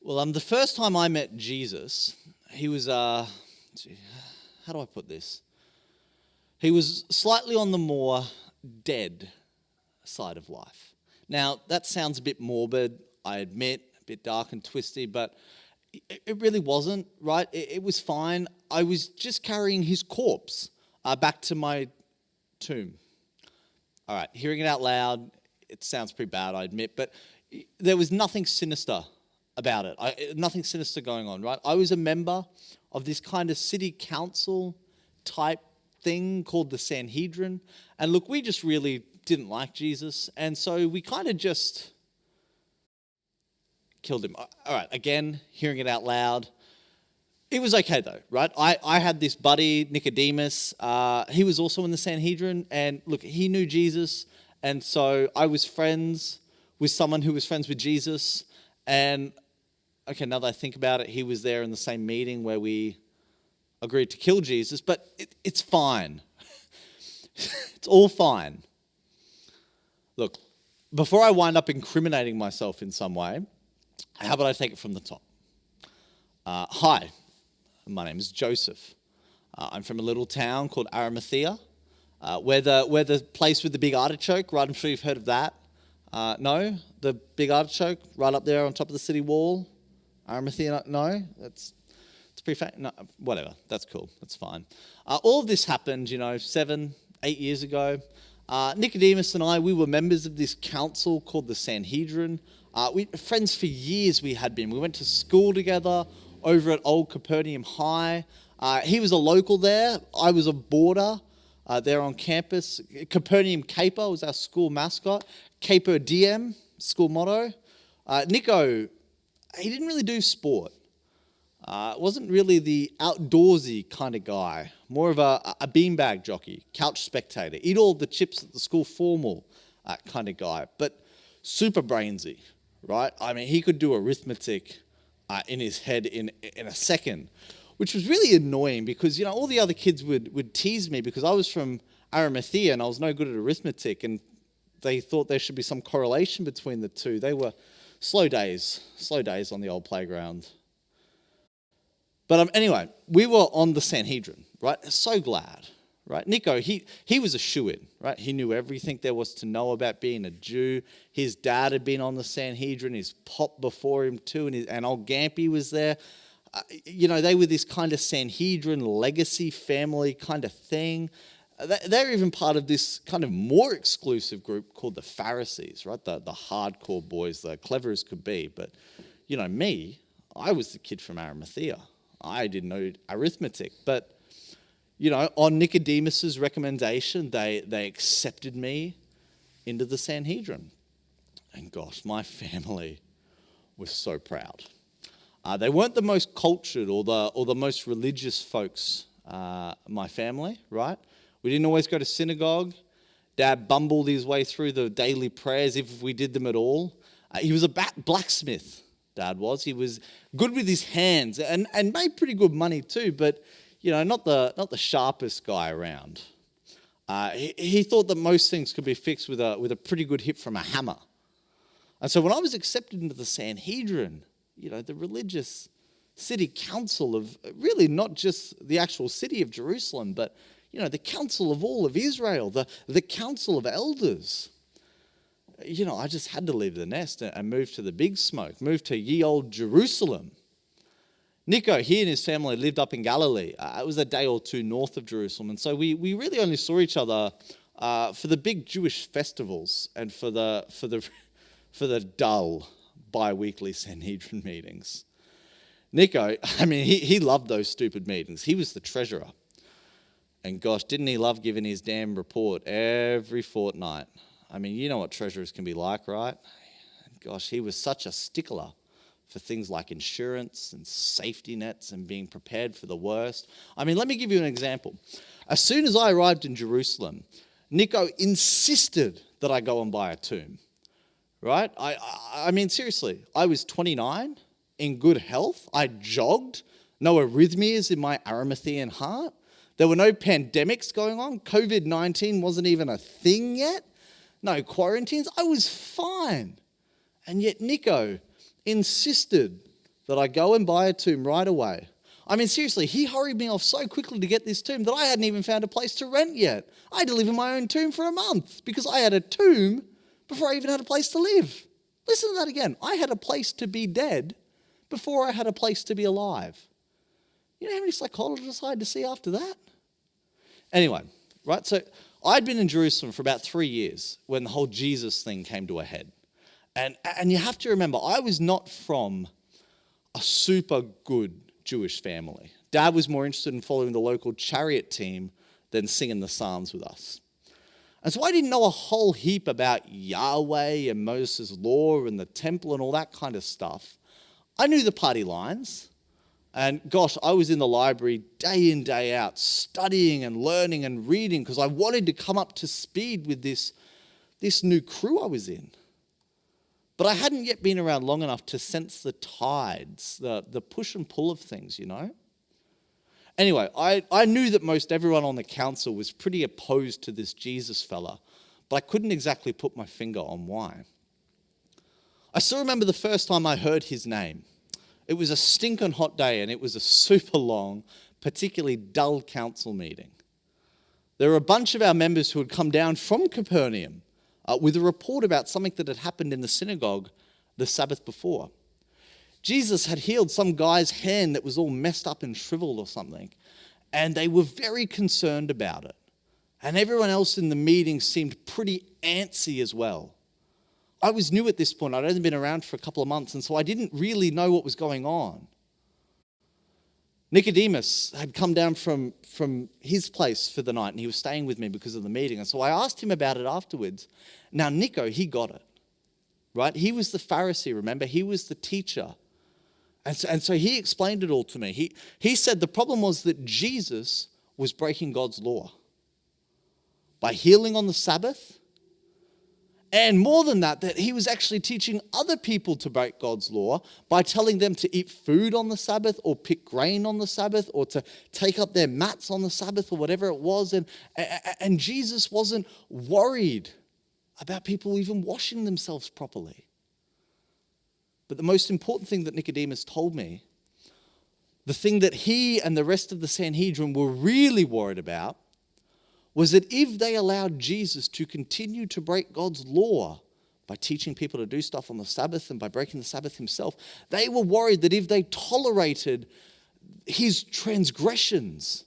Well, the first time I met Jesus, he was, how do I put this? He was slightly on the more dead side of life. Now, that sounds a bit morbid, I admit, a bit dark and twisty, but it really wasn't, right? It was fine. I was just carrying his corpse back to my tomb. All right, hearing it out loud, it sounds pretty bad, I admit, but there was nothing sinister about it. Nothing sinister going on, right? I was a member of this kind of city council type thing called the Sanhedrin. And look, we just really didn't like Jesus. And so we kind of just killed him. All right, again, hearing it out loud. It was okay though, right? I had this buddy, Nicodemus. He was also in the Sanhedrin. And look, he knew Jesus. And so I was friends with someone who was friends with Jesus. And okay, now that I think about it, he was there in the same meeting where we agreed to kill Jesus, but it's fine. It's all fine. Look, before I wind up incriminating myself in some way, how about I take it from the top? Hi, my name is Joseph. I'm from a little town called Arimathea. We're the place with the big artichoke, right? I'm sure you've heard of that. No? The big artichoke right up there on top of the city wall? Arimathea, no? It's pretty famous. No, whatever. That's cool. That's fine. All of this happened, 7, 8 years ago. Nicodemus and we were members of this council called the Sanhedrin. Friends for years we had been. We went to school together over at Old Capernaum High. He was a local there. I was a boarder there on campus. Capernaum Caper was our school mascot. Caper Diem, school motto. Nico, he didn't really do sport. Wasn't really the outdoorsy kind of guy. More of a beanbag jockey, couch spectator. Eat all the chips at the school formal kind of guy. But super brainsy, right? I mean, he could do arithmetic in his head in a second, which was really annoying because, all the other kids would tease me because I was from Arimathea and I was no good at arithmetic, and they thought there should be some correlation between the two. They were slow days on the old playground. But anyway, we were on the Sanhedrin, right? So glad, right? Nico, he was a shoo-in, right? He knew everything there was to know about being a Jew. His dad had been on the Sanhedrin, his pop before him too, and old Gampy was there. They were this kind of Sanhedrin legacy family kind of thing. They're even part of this kind of more exclusive group called the Pharisees, right? The hardcore boys, the clever as could be. But, me, I was the kid from Arimathea. I didn't know arithmetic. But, on Nicodemus's recommendation, they accepted me into the Sanhedrin. And gosh, my family was so proud. They weren't the most cultured or the most religious folks, my family, right? We didn't always go to synagogue. Dad bumbled his way through the daily prayers if we did them at all. He was a blacksmith, Dad was. He was good with his hands and made pretty good money too, but not the sharpest guy around. He thought that most things could be fixed with a pretty good hit from a hammer. And so when I was accepted into the Sanhedrin, the religious city council of really not just the actual city of Jerusalem, but the council of all of Israel, the council of elders. I just had to leave the nest and move to the big smoke, move to ye old Jerusalem. Nico, he and his family lived up in Galilee. It was a day or two north of Jerusalem. And so we really only saw each other for the big Jewish festivals and for the dull bi-weekly Sanhedrin meetings. Nico, he loved those stupid meetings. He was the treasurer. And gosh, didn't he love giving his damn report every fortnight? You know what treasurers can be like, right? Gosh, he was such a stickler for things like insurance and safety nets and being prepared for the worst. Let me give you an example. As soon as I arrived in Jerusalem, Nico insisted that I go and buy a tomb, right? Seriously, I was 29, in good health. I jogged, no arrhythmias in my Arimathean heart. There were no pandemics going on. COVID-19 wasn't even a thing yet. No quarantines. I was fine. And yet Nico insisted that I go and buy a tomb right away. I mean, seriously, he hurried me off so quickly to get this tomb that I hadn't even found a place to rent yet. I had to live in my own tomb for a month because I had a tomb before I even had a place to live. Listen to that again. I had a place to be dead before I had a place to be alive. You know how many psychologists I had to see after that? Anyway, right, so I'd been in Jerusalem for about 3 years when the whole Jesus thing came to a head. And you have to remember, I was not from a super good Jewish family. Dad was more interested in following the local chariot team than singing the Psalms with us. And so I didn't know a whole heap about Yahweh and Moses' law and the temple and all that kind of stuff. I knew the party lines. And gosh, I was in the library day in, day out, studying and learning and reading because I wanted to come up to speed with this new crew I was in. But I hadn't yet been around long enough to sense the tides, the push and pull of things, you know. Anyway, I knew that most everyone on the council was pretty opposed to this Jesus fella, but I couldn't exactly put my finger on why. I still remember the first time I heard his name. It was a stinking hot day and it was a super long, particularly dull council meeting. There were a bunch of our members who had come down from Capernaum with a report about something that had happened in the synagogue the Sabbath before. Jesus had healed some guy's hand that was all messed up and shriveled or something, and they were very concerned about it. And everyone else in the meeting seemed pretty antsy as well. I was new at this point. I'd only been around for a couple of months, and so I didn't really know what was going on. Nicodemus had come down from his place for the night, and he was staying with me because of the meeting. And so I asked him about it afterwards. Now, Nico, he got it, right? He was the Pharisee, remember? He was the teacher. And so he explained it all to me. He said the problem was that Jesus was breaking God's law by healing on the Sabbath. And more than that, that he was actually teaching other people to break God's law by telling them to eat food on the Sabbath or pick grain on the Sabbath or to take up their mats on the Sabbath or whatever it was. And Jesus wasn't worried about people even washing themselves properly. But the most important thing that Nicodemus told me, the thing that he and the rest of the Sanhedrin were really worried about, was that if they allowed Jesus to continue to break God's law by teaching people to do stuff on the Sabbath and by breaking the Sabbath himself, they were worried that if they tolerated his transgressions,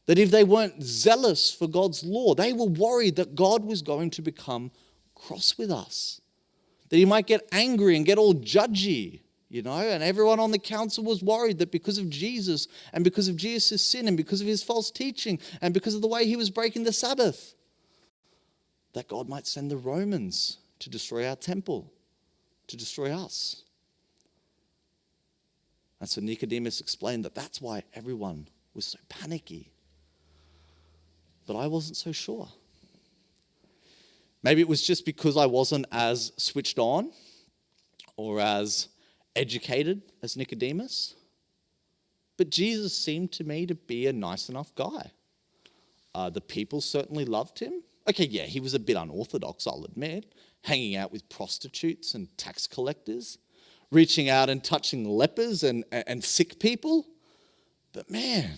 that if they weren't zealous for God's law, they were worried that God was going to become cross with us, that he might get angry and get all judgy. You know, and everyone on the council was worried that because of Jesus and because of Jesus' sin and because of his false teaching and because of the way he was breaking the Sabbath, that God might send the Romans to destroy our temple, to destroy us. And so Nicodemus explained that that's why everyone was so panicky. But I wasn't so sure. Maybe it was just because I wasn't as switched on or as educated as Nicodemus, but Jesus seemed to me to be a nice enough guy. The people certainly loved him. Okay, yeah, he was a bit unorthodox, I'll admit, hanging out with prostitutes and tax collectors, reaching out and touching lepers and sick people. But man,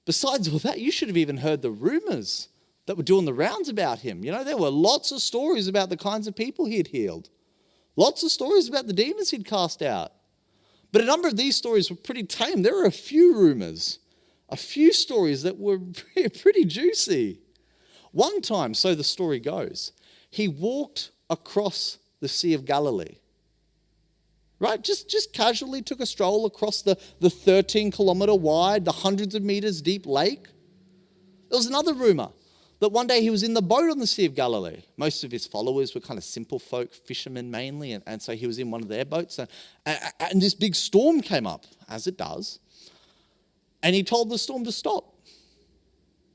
besides all that, you should have even heard the rumors that were doing the rounds about him. You know, there were lots of stories about the kinds of people he had healed. Lots of stories about the demons he'd cast out. But a number of these stories were pretty tame. There were a few rumors, a few stories that were pretty juicy. One time, so the story goes, he walked across the Sea of Galilee. Right? Just casually took a stroll across the 13-kilometer wide, the hundreds of meters deep lake. There was another rumor that one day he was in the boat on the Sea of Galilee. Most of his followers were kind of simple folk, fishermen mainly, and so he was in one of their boats. And this big storm came up, as it does, and he told the storm to stop.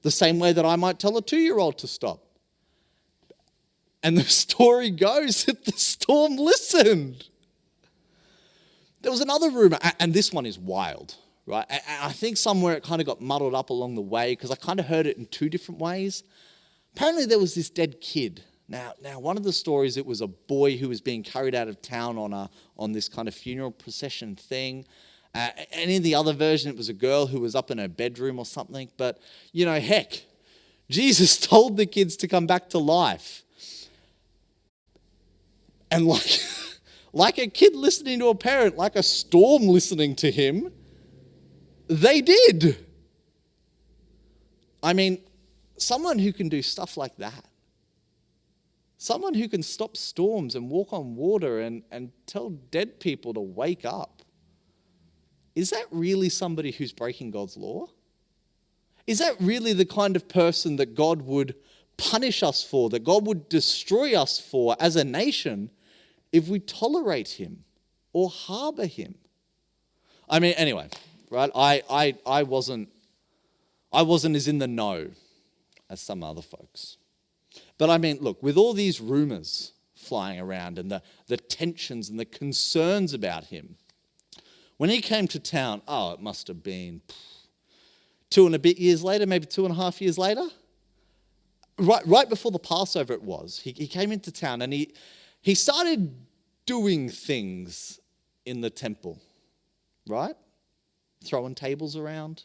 The same way that I might tell a 2-year-old to stop. And the story goes that the storm listened. There was another rumor, and this one is wild, right? And I think somewhere it kind of got muddled up along the way because I kind of heard it in two different ways. Apparently there was this dead kid Now, one of the stories, it was a boy who was being carried out of town on this kind of funeral procession thing. And in the other version, it was a girl who was up in her bedroom or something. But, heck, Jesus told the kids to come back to life. And like a kid listening to a parent, like a storm listening to him, they did. I mean, someone who can do stuff like that, someone who can stop storms and walk on water and tell dead people to wake up, is that really somebody who's breaking God's law? Is that really the kind of person that God would punish us for, that God would destroy us for as a nation if we tolerate him or harbor him? I mean, anyway, right? I wasn't as in the know as some other folks. But I mean, look, with all these rumors flying around and the tensions and the concerns about him, when he came to town, it must have been 2 and a bit years later, maybe 2.5 years later, right before the Passover it was, he came into town and he started doing things in the temple, right? Throwing tables around,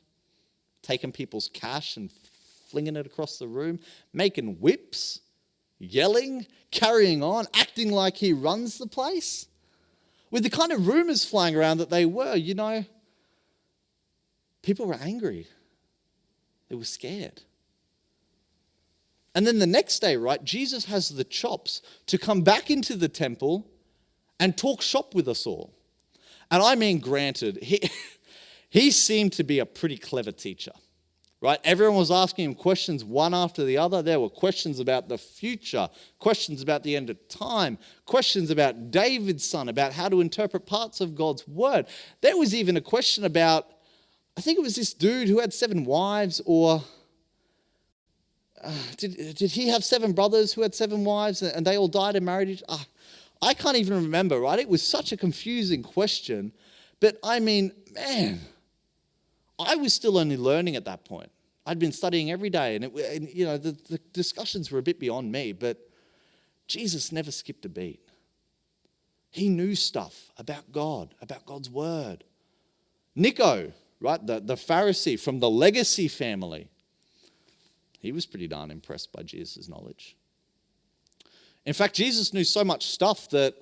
taking people's cash and flinging it across the room, making whips, yelling, carrying on, acting like he runs the place. With the kind of rumors flying around that they were, people were angry. They were scared. And then the next day, right, Jesus has the chops to come back into the temple and talk shop with us all. And I mean, granted, he seemed to be a pretty clever teacher, right? Everyone was asking him questions one after the other. There were questions about the future, questions about the end of time, questions about David's son, about how to interpret parts of God's word. There was even a question about, I think it was this dude who had 7 wives, or did he have 7 brothers who had 7 wives and they all died and married each other? I can't even remember, right? It was such a confusing question. But I mean, man, I was still only learning at that point. I'd been studying every day, and the discussions were a bit beyond me, but Jesus never skipped a beat. He knew stuff about God, about God's word. Nico, right, the Pharisee from the legacy family, he was pretty darn impressed by Jesus' knowledge. In fact, Jesus knew so much stuff that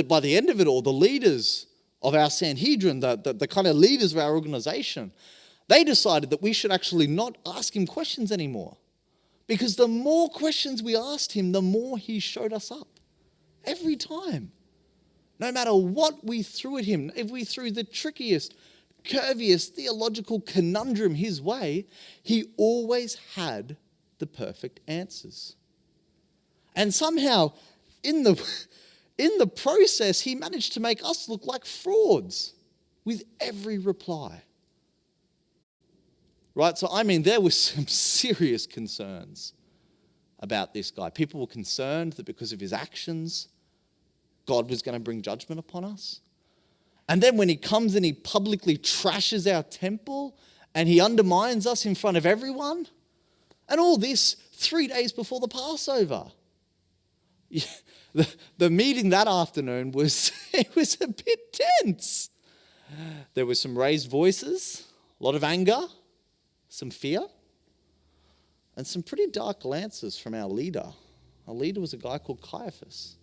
by the end of it all, the leaders of our Sanhedrin, the kind of leaders of our organization, they decided that we should actually not ask him questions anymore. Because the more questions we asked him, the more he showed us up. Every time. No matter what we threw at him, if we threw the trickiest, curviest theological conundrum his way, he always had the perfect answers. And somehow, in the process, he managed to make us look like frauds with every reply. Right? So, I mean, there were some serious concerns about this guy. People were concerned that because of his actions, God was going to bring judgment upon us. And then when he comes and he publicly trashes our temple and he undermines us in front of everyone, and all this 3 days before the Passover. The meeting that afternoon was a bit tense. There were some raised voices, a lot of anger, some fear, and some pretty dark glances from our leader. Our leader was a guy called Caiaphas.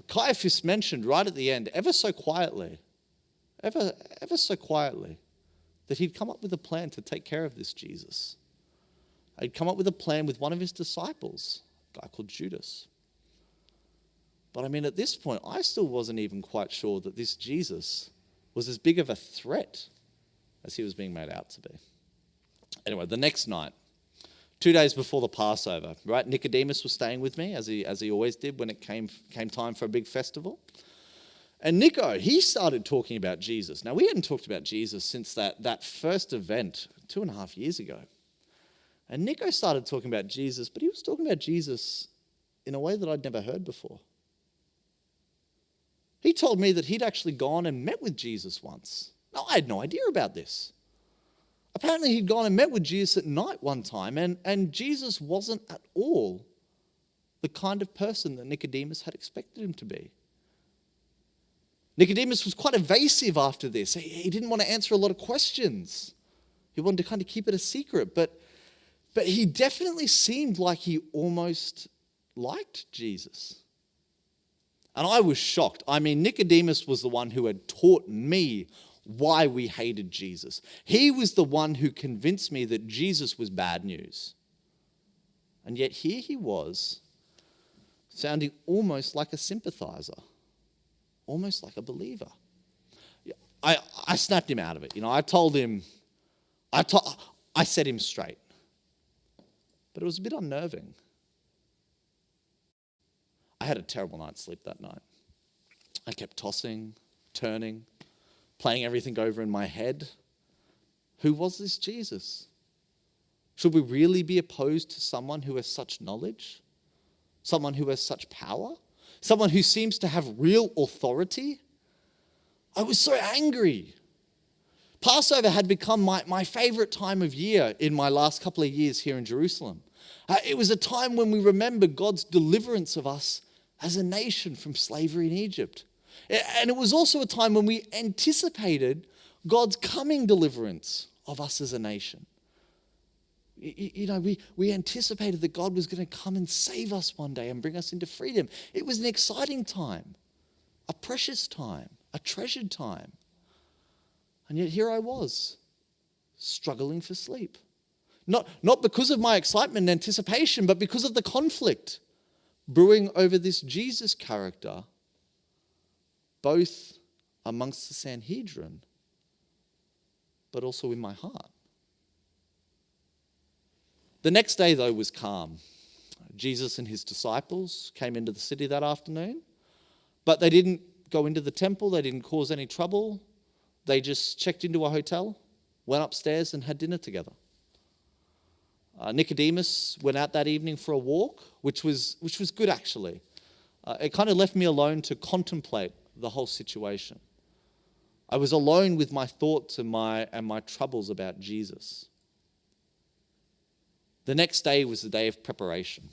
Caiaphas mentioned right at the end, ever so quietly, that he'd come up with a plan to take care of this Jesus. He'd come up with a plan with one of his disciples, a guy called Judas. But I mean, at this point, I still wasn't even quite sure that this Jesus was as big of a threat as he was being made out to be. Anyway, the next night, 2 days before the Passover, right? Nicodemus was staying with me, as he always did when it came time for a big festival. And Nico, he started talking about Jesus. Now, we hadn't talked about Jesus since that first event 2.5 years ago. And Nico started talking about Jesus, but he was talking about Jesus in a way that I'd never heard before. He told me that he'd actually gone and met with Jesus once. Now, I had no idea about this. Apparently, he'd gone and met with Jesus at night one time, and Jesus wasn't at all the kind of person that Nicodemus had expected him to be. Nicodemus was quite evasive after this. He didn't want to answer a lot of questions. He wanted to kind of keep it a secret. But he definitely seemed like he almost liked Jesus. And I was shocked. I mean, Nicodemus was the one who had taught me why we hated Jesus. He was the one who convinced me that Jesus was bad news. And yet here he was, sounding almost like a sympathizer, almost like a believer. I snapped him out of it. I told him, I set him straight. But it was a bit unnerving. I had a terrible night's sleep that night. I kept tossing, turning, playing everything over in my head. Who was this Jesus? Should we really be opposed to someone who has such knowledge? Someone who has such power? Someone who seems to have real authority? I was so angry. Passover had become my favorite time of year in my last couple of years here in Jerusalem. It was a time when we remember God's deliverance of us as a nation from slavery in Egypt. And it was also a time when we anticipated God's coming deliverance of us as a nation. We anticipated that God was going to come and save us one day and bring us into freedom. It was an exciting time, a precious time, a treasured time. And yet here I was, struggling for sleep. Not because of my excitement and anticipation, but because of the conflict brewing over this Jesus character, both amongst the Sanhedrin, but also in my heart. The next day, though, was calm. Jesus and his disciples came into the city that afternoon, but they didn't go into the temple. They didn't cause any trouble. They just checked into a hotel, went upstairs and had dinner together. Nicodemus went out that evening for a walk, which was good actually. It kind of left me alone to contemplate the whole situation. I was alone with my thoughts and my troubles about Jesus. The next day was the day of preparation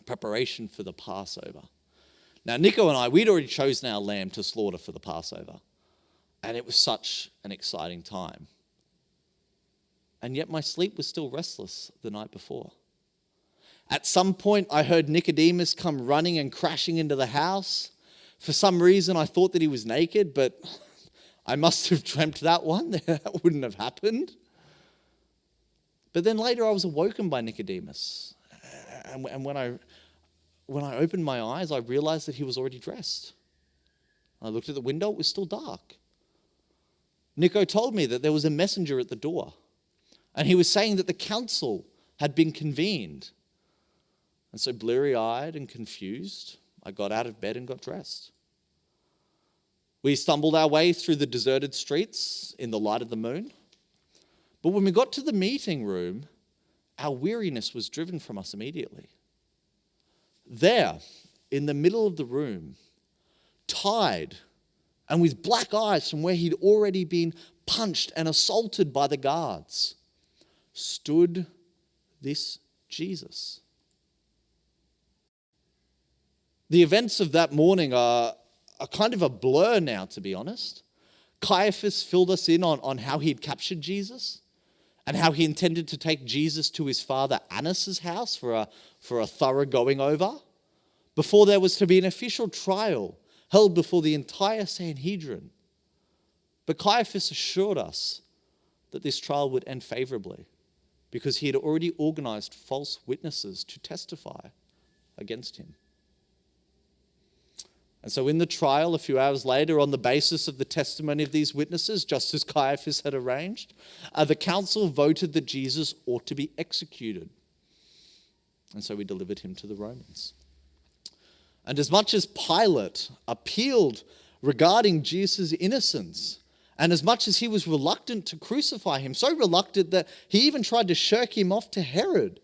for the Passover. Now, Nico and I, we'd already chosen our lamb to slaughter for the Passover, and it was such an exciting time. And yet my sleep was still restless the night before. At some point, I heard Nicodemus come running and crashing into the house. For some reason, I thought that he was naked, but I must have dreamt that one. That wouldn't have happened. But then later I was awoken by Nicodemus. And when I opened my eyes, I realized that he was already dressed. I looked at the window, it was still dark. Nico told me that there was a messenger at the door. And he was saying that the council had been convened. And so bleary-eyed and confused, I got out of bed and got dressed. We stumbled our way through the deserted streets in the light of the moon. But when we got to the meeting room, our weariness was driven from us immediately. There, in the middle of the room, tied and with black eyes from where he'd already been punched and assaulted by the guards, stood this Jesus. The events of that morning are kind of a blur now, to be honest. Caiaphas filled us in on how he'd captured Jesus and how he intended to take Jesus to his father Annas' house for a thorough going over, before there was to be an official trial held before the entire Sanhedrin. But Caiaphas assured us that this trial would end favorably because he had already organized false witnesses to testify against him. And so in the trial, a few hours later, on the basis of the testimony of these witnesses, just as Caiaphas had arranged, the council voted that Jesus ought to be executed. And so we delivered him to the Romans. And as much as Pilate appealed regarding Jesus' innocence, and as much as he was reluctant to crucify him, so reluctant that he even tried to shirk him off to Herod,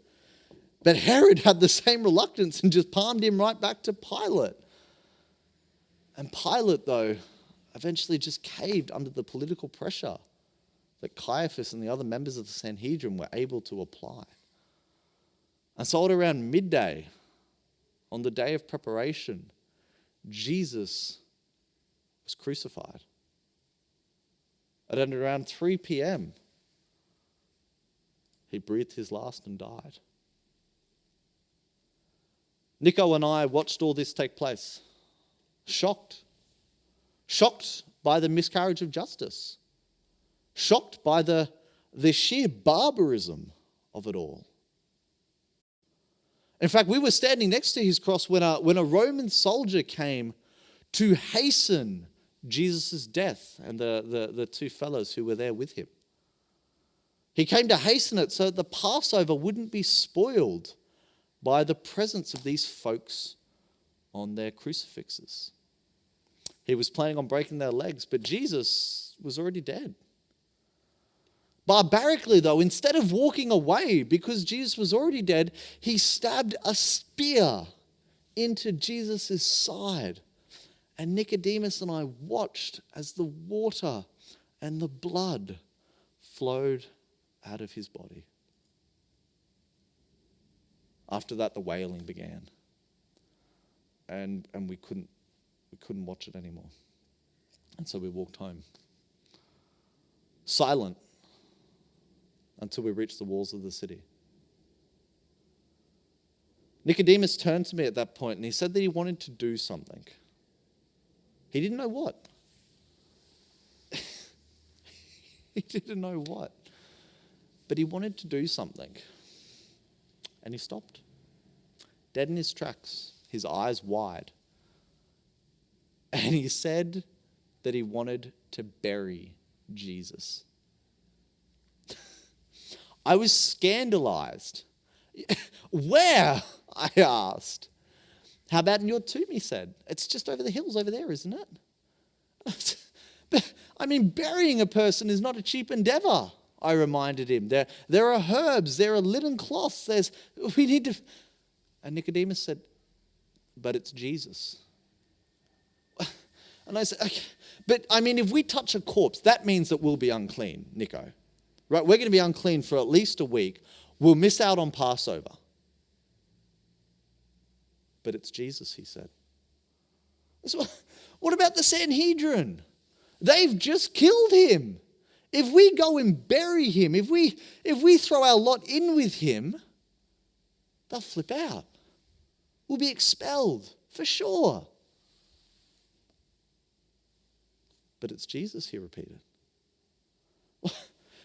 but Herod had the same reluctance and just palmed him right back to Pilate. And Pilate, though, eventually just caved under the political pressure that Caiaphas and the other members of the Sanhedrin were able to apply. And so at around midday, on the day of preparation, Jesus was crucified. At around 3 p.m., he breathed his last and died. Nico and I watched all this take place, shocked by the miscarriage of justice, shocked by the sheer barbarism of it all. In fact, we were standing next to his cross when a Roman soldier came to hasten Jesus' death and the two fellows who were there with him. He came to hasten it so that the Passover wouldn't be spoiled by the presence of these folks on their crucifixes. He was planning on breaking their legs, but Jesus was already dead. Barbarically, though, instead of walking away because Jesus was already dead, he stabbed a spear into Jesus' side. And Nicodemus and I watched as the water and the blood flowed out of his body. After that, the wailing began. And we couldn't watch it anymore. And so we walked home. Silent until we reached the walls of the city. Nicodemus turned to me at that point and he said that he wanted to do something. He didn't know what. He didn't know what. But he wanted to do something. And he stopped. Dead in his tracks, his eyes wide. And he said that he wanted to bury Jesus. I was scandalized. Where? I asked. How about in your tomb, he said. It's just over the hills over there, isn't it? But, burying a person is not a cheap endeavor, I reminded him. There are herbs, there are linen cloths, we need to... And Nicodemus said, but it's Jesus. And I said, okay, but if we touch a corpse, that means that we'll be unclean, Nico. Right? We're going to be unclean for at least a week. We'll miss out on Passover. But it's Jesus, he said. So, what about the Sanhedrin? They've just killed him. If we go and bury him, if we throw our lot in with him, they'll flip out. We'll be expelled, for sure. But it's Jesus, he repeated.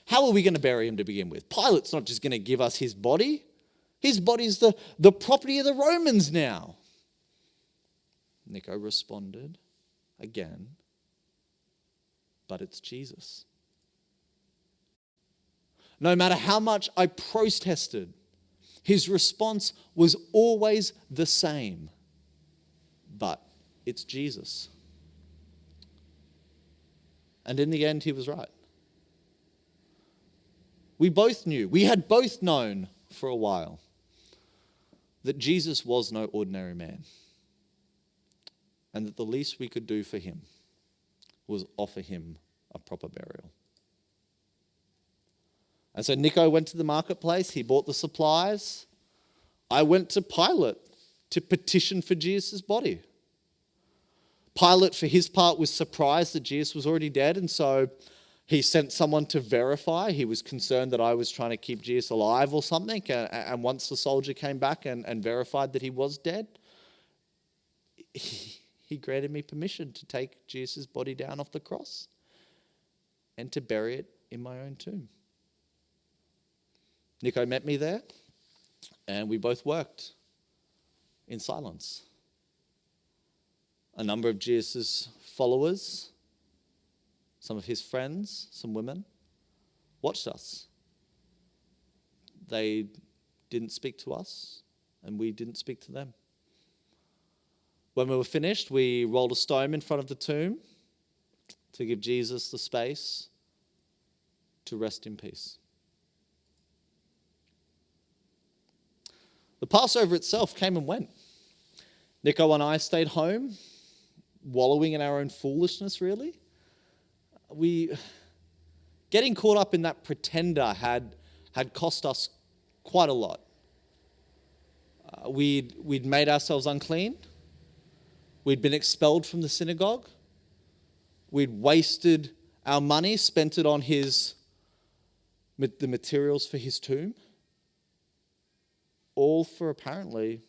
How are we going to bury him to begin with? Pilate's not just going to give us his body. His body's the property of the Romans now. Nico responded again, but it's Jesus. No matter how much I protested, his response was always the same. But it's Jesus. And in the end, he was right. We had both known for a while that Jesus was no ordinary man. And that the least we could do for him was offer him a proper burial. And so Nico went to the marketplace, he bought the supplies. I went to Pilate to petition for Jesus' body. Pilate, for his part, was surprised that Jesus was already dead, and so he sent someone to verify. He was concerned that I was trying to keep Jesus alive or something, and once the soldier came back and verified that he was dead, he granted me permission to take Jesus' body down off the cross and to bury it in my own tomb. Nico met me there, and we both worked in silence. A number of Jesus' followers, some of his friends, some women, watched us. They didn't speak to us, and we didn't speak to them. When we were finished, we rolled a stone in front of the tomb to give Jesus the space to rest in peace. The Passover itself came and went. Nico and I stayed home, wallowing in our own foolishness, really. Getting caught up in that pretender had cost us quite a lot. We'd made ourselves unclean. We'd been expelled from the synagogue. We'd wasted our money, spent it on the materials for his tomb. All for apparently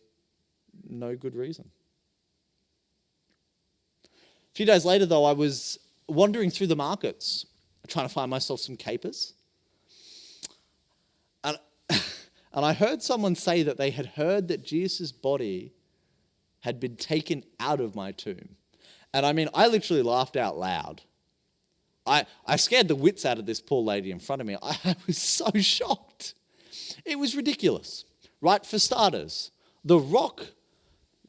no good reason. A few days later, though, I was wandering through the markets, trying to find myself some capers. And I heard someone say that they had heard that Jesus' body had been taken out of my tomb. And I mean, I literally laughed out loud. I scared the wits out of this poor lady in front of me. I was so shocked. It was ridiculous, right? For starters, the rock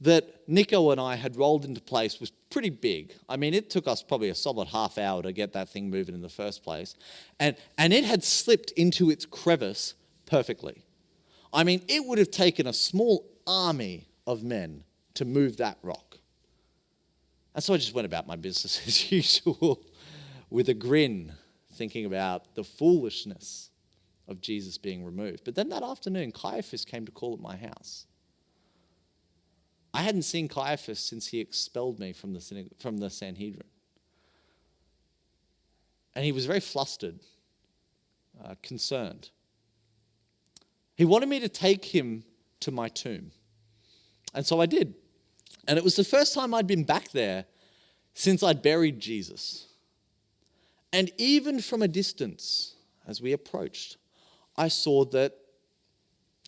that Nico and I had rolled into place was pretty big. I mean, it took us probably a solid half hour to get that thing moving in the first place. And it had slipped into its crevice perfectly. I mean, it would have taken a small army of men to move that rock. And so I just went about my business as usual with a grin, thinking about the foolishness of Jesus being removed. But then that afternoon, Caiaphas came to call at my house. I hadn't seen Caiaphas since he expelled me from the Sanhedrin. And he was very flustered, concerned. He wanted me to take him to my tomb. And so I did. And it was the first time I'd been back there since I'd buried Jesus. And even from a distance, as we approached, I saw that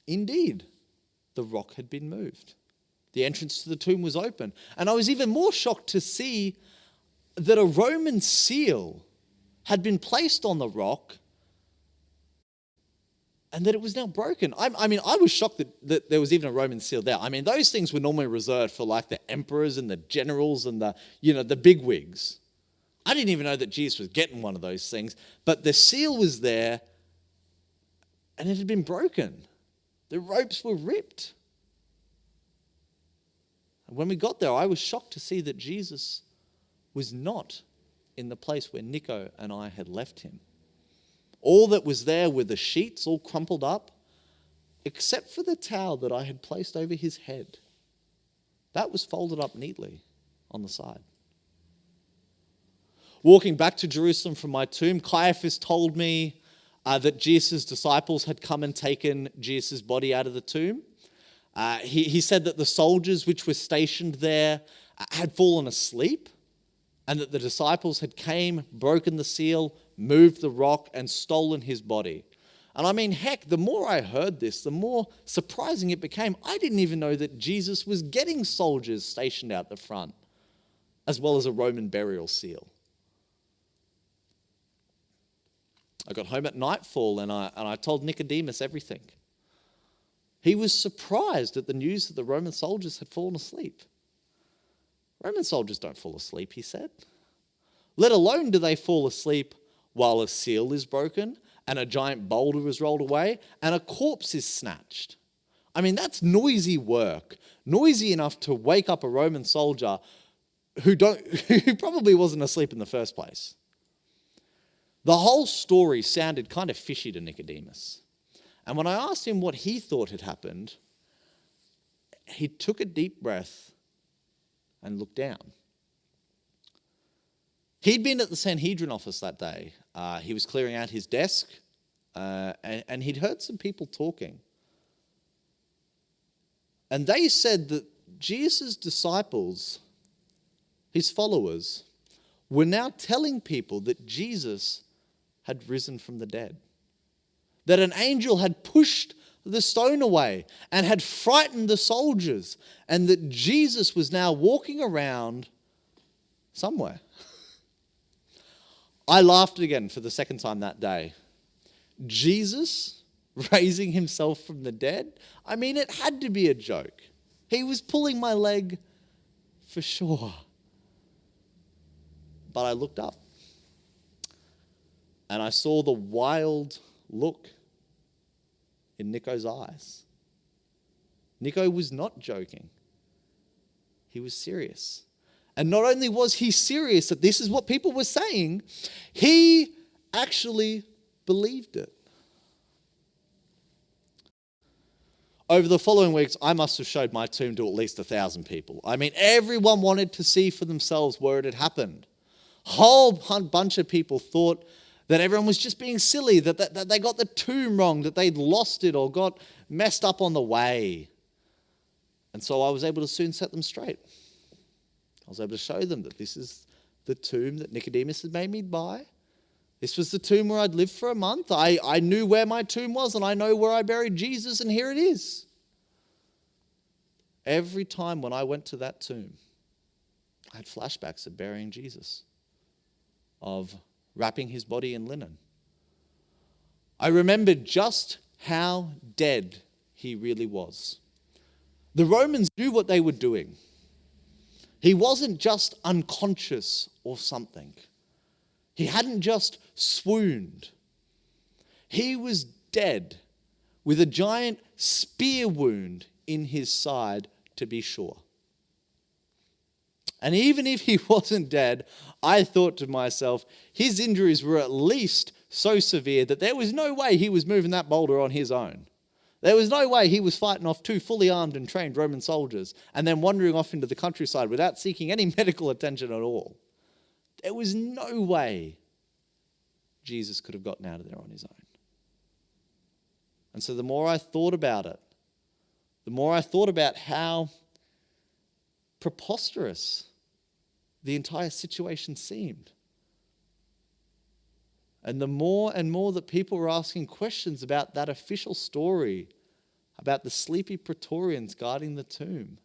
indeed the rock had been moved. The entrance to the tomb was open. And I was even more shocked to see that a Roman seal had been placed on the rock and that it was now broken. I mean, I was shocked that there was even a Roman seal there. I mean, those things were normally reserved for like the emperors and the generals and the bigwigs. I didn't even know that Jesus was getting one of those things. But the seal was there and it had been broken. The ropes were ripped. And when we got there, I was shocked to see that Jesus was not in the place where Nico and I had left him. All that was there were the sheets all crumpled up, except for the towel that I had placed over his head. That was folded up neatly on the side. Walking back to Jerusalem from my tomb, Caiaphas told me that Jesus' disciples had come and taken Jesus' body out of the tomb. He said that the soldiers which were stationed there had fallen asleep and that the disciples had came, broken the seal, moved the rock, and stolen his body. And I mean, heck, the more I heard this, the more surprising it became. I didn't even know that Jesus was getting soldiers stationed out the front, as well as a Roman burial seal. I got home at nightfall and I told Nicodemus everything. He was surprised at the news that the Roman soldiers had fallen asleep. Roman soldiers don't fall asleep, he said. Let alone do they fall asleep while a seal is broken and a giant boulder is rolled away and a corpse is snatched. I mean, that's noisy work. Noisy enough to wake up a Roman soldier who probably wasn't asleep in the first place. The whole story sounded kind of fishy to Nicodemus. And when I asked him what he thought had happened, he took a deep breath and looked down. He'd been at the Sanhedrin office that day. He was clearing out his desk, and he'd heard some people talking. And they said that Jesus' disciples, his followers, were now telling people that Jesus had risen from the dead. That an angel had pushed the stone away and had frightened the soldiers, and that Jesus was now walking around somewhere. I laughed again for the second time that day. Jesus raising himself from the dead? I mean, it had to be a joke. He was pulling my leg for sure. But I looked up and I saw the wild look in Nico's eyes. Nico was not joking. He was serious. And not only was he serious that this is what people were saying, he actually believed it. over the following weeks, I must have showed my tomb to at least 1,000 people. I mean, everyone wanted to see for themselves where it had happened. Whole bunch of people thought that everyone was just being silly, that they got the tomb wrong, that they'd lost it or got messed up on the way. And so I was able to soon set them straight. I was able to show them that this is the tomb that Nicodemus had made me buy. This was the tomb where I'd lived for a month. I knew where my tomb was, and I know where I buried Jesus, and here it is. Every time when I went to that tomb, I had flashbacks of burying Jesus, of wrapping his body in linen. I remembered just how dead he really was. The Romans knew what they were doing. He wasn't just unconscious or something. He hadn't just swooned. He was dead with a giant spear wound in his side, to be sure. And even if he wasn't dead, I thought to myself, his injuries were at least so severe that there was no way he was moving that boulder on his own. There was no way he was fighting off two fully armed and trained Roman soldiers and then wandering off into the countryside without seeking any medical attention at all. There was no way Jesus could have gotten out of there on his own. And so the more I thought about it, the more I thought about how preposterous the entire situation seemed. And the more and more that people were asking questions about that official story, about the sleepy Praetorians guarding the tomb,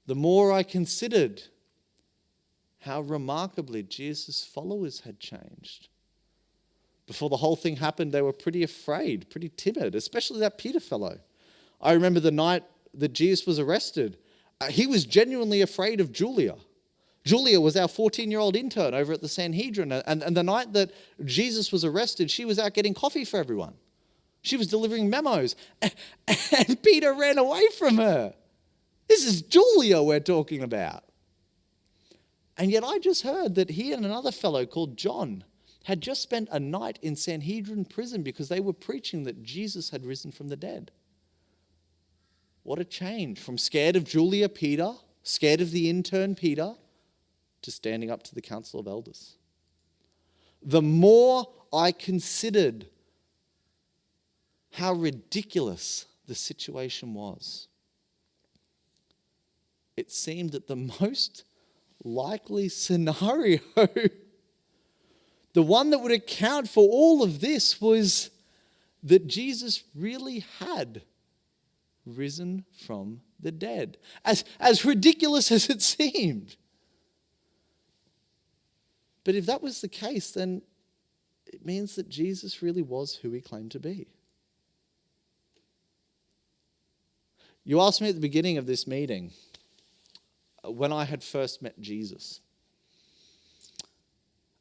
the more I considered how remarkably Jesus' followers had changed. Before the whole thing happened, they were pretty afraid, pretty timid, especially that Peter fellow. I remember the night that Jesus was arrested, he was genuinely afraid of Julia. Julia was our 14-year-old intern over at the Sanhedrin, and the night that Jesus was arrested, she was out getting coffee for everyone. She was delivering memos, and Peter ran away from her. This is Julia we're talking about. And yet I just heard that he and another fellow called John had just spent a night in Sanhedrin prison because they were preaching that Jesus had risen from the dead. What a change from scared of Julia Peter, scared of the intern Peter, to standing up to the council of elders. The more I considered how ridiculous the situation was, it seemed that the most likely scenario, the one that would account for all of this, was that Jesus really had risen from the dead. As ridiculous as it seemed. But if that was the case, then it means that Jesus really was who he claimed to be. You asked me at the beginning of this meeting when I had first met Jesus.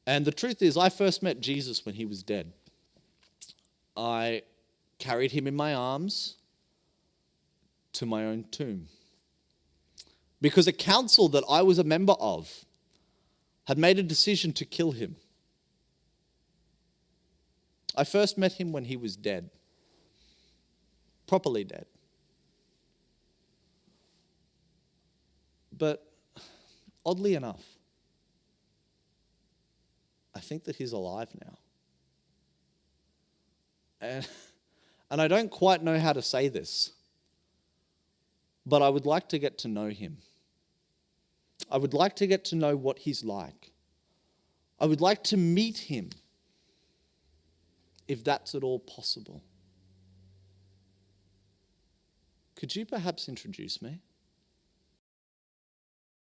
And the truth is, I first met Jesus when he was dead. I carried him in my arms to my own tomb, because a council that I was a member of had made a decision to kill him. I first met him when he was dead, properly dead. But oddly enough, I think that he's alive now. And I don't quite know how to say this, but I would like to get to know him. I would like to get to know what he's like. I would like to meet him, if that's at all possible. Could you perhaps introduce me?